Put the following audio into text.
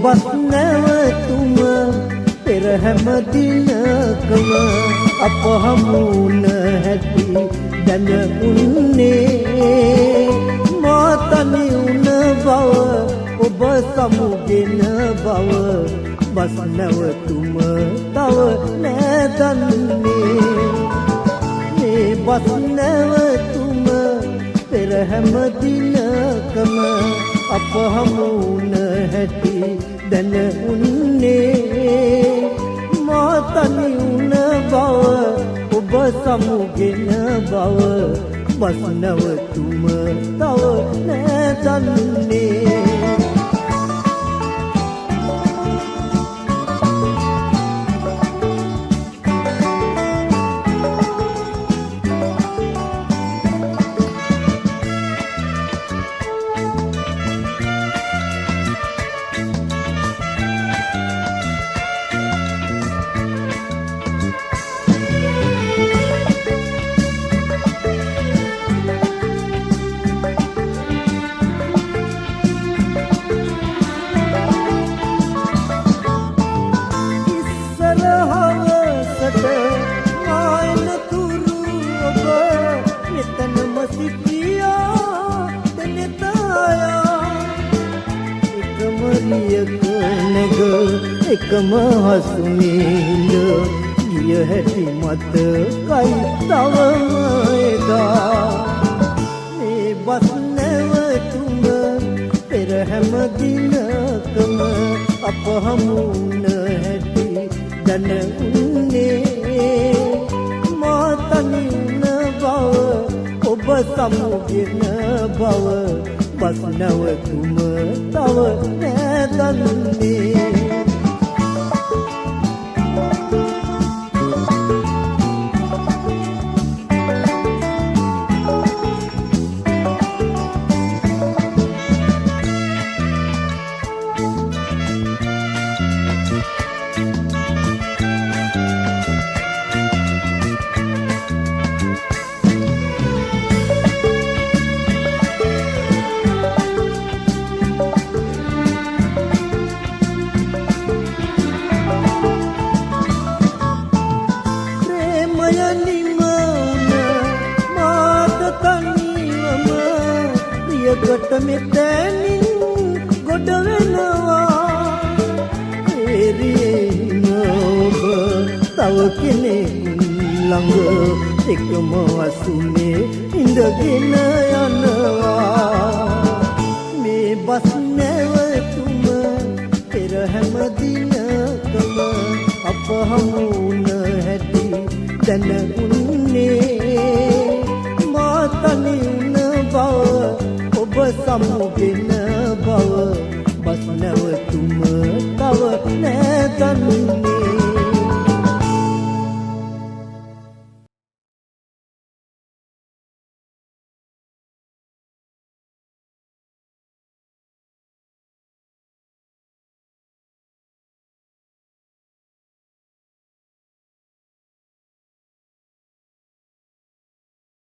bus නැවතුම පෙර හැම දිනකම අප හමුන හැටි දැනුන්නේ මා තනි වුණ බව ඔබ සමුගෙන බව බස් නැවතුම තව නැදන්නේ මේ බස් නැවතුම පෙර හැම දිනකම අප හමුන හැටි දැනුන්නේ මා තනි වුණ බව ඔබ සමුගෙන බව බස් නැවතුම තව නැදන්නේ එකම හසුනින්ද ගිය හැටි මතකයි තවම එදා මේ බස් නැවතුම පෙර හැම දිනකම අප හමුන හැටි දැනුන්නේ මා තනි වුණ බව ඔබ සමුගෙන බව බස් නැවතුම තව නැදන්නේ කොට මෙතැනින් ගොඩ වෙනවා එරියෙන් ඔබ තව කෙනෙක් ළඟ එකම වසුනේ ඉඳගෙන යනවා මේ බස් නැවතුම පෙර හැම දිනකම අප හමුන හැටි දැනුන්නේ මා තනි වුණ බව ඔබ සමුගෙන